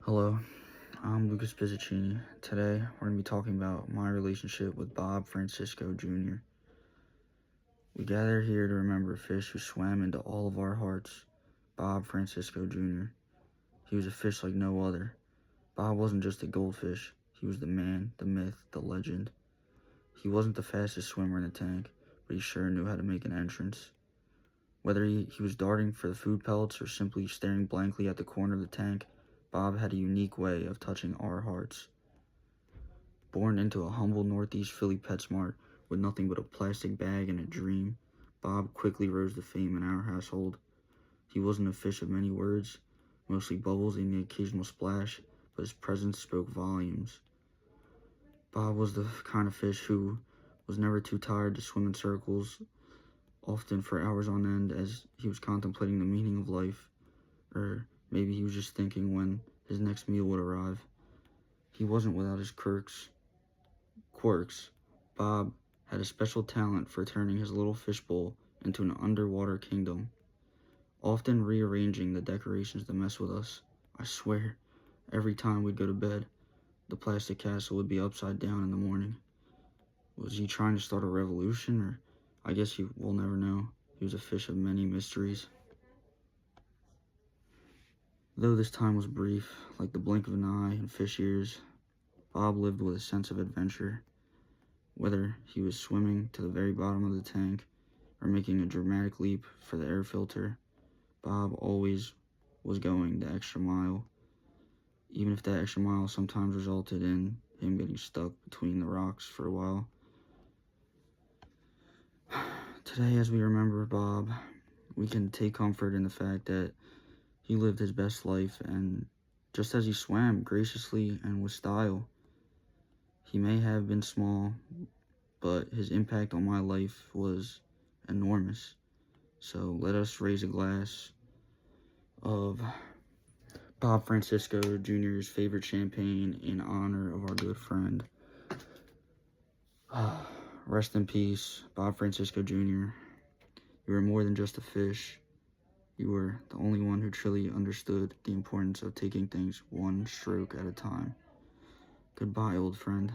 Hello, I'm Lucas Pizzicini. Today, we're going to be talking about my relationship with Bob Francisco Jr. We gather here to remember a fish who swam into all of our hearts, Bob Francisco Jr. He was a fish like no other. Bob wasn't just a goldfish. He was the man, the myth, the legend. He wasn't the fastest swimmer in the tank, but he sure knew how to make an entrance. Whether he was darting for the food pellets or simply staring blankly at the corner of the tank, Bob had a unique way of touching our hearts. Born into a humble Northeast Philly PetSmart with nothing but a plastic bag and a dream, Bob quickly rose to fame in our household. He wasn't a fish of many words, mostly bubbles and the occasional splash, but his presence spoke volumes. Bob was the kind of fish who was never too tired to swim in circles, often for hours on end, as he was contemplating the meaning of life, or maybe he was just thinking when his next meal would arrive. He wasn't without his quirks. Bob had a special talent for turning his little fishbowl into an underwater kingdom, often rearranging the decorations to mess with us. I swear, every time we'd go to bed, the plastic castle would be upside down in the morning. Was he trying to start a revolution, or I guess we'll never know. He was a fish of many mysteries. Though this time was brief, like the blink of an eye and fish ears, Bob lived with a sense of adventure. Whether he was swimming to the very bottom of the tank or making a dramatic leap for the air filter, Bob always was going the extra mile, even if that extra mile sometimes resulted in him getting stuck between the rocks for a while. Today, as we remember Bob, we can take comfort in the fact that he lived his best life, and just as he swam graciously and with style, he may have been small, but his impact on my life was enormous. So let us raise a glass of Bob Francisco Jr.'s favorite champagne in honor of our good friend. Rest in peace, Bob Francisco Jr. You were more than just a fish. You were the only one who truly understood the importance of taking things one stroke at a time. Goodbye, old friend.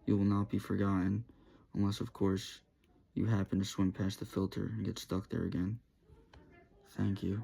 You will not be forgotten, unless, of course, you happen to swim past the filter and get stuck there again. Thank you.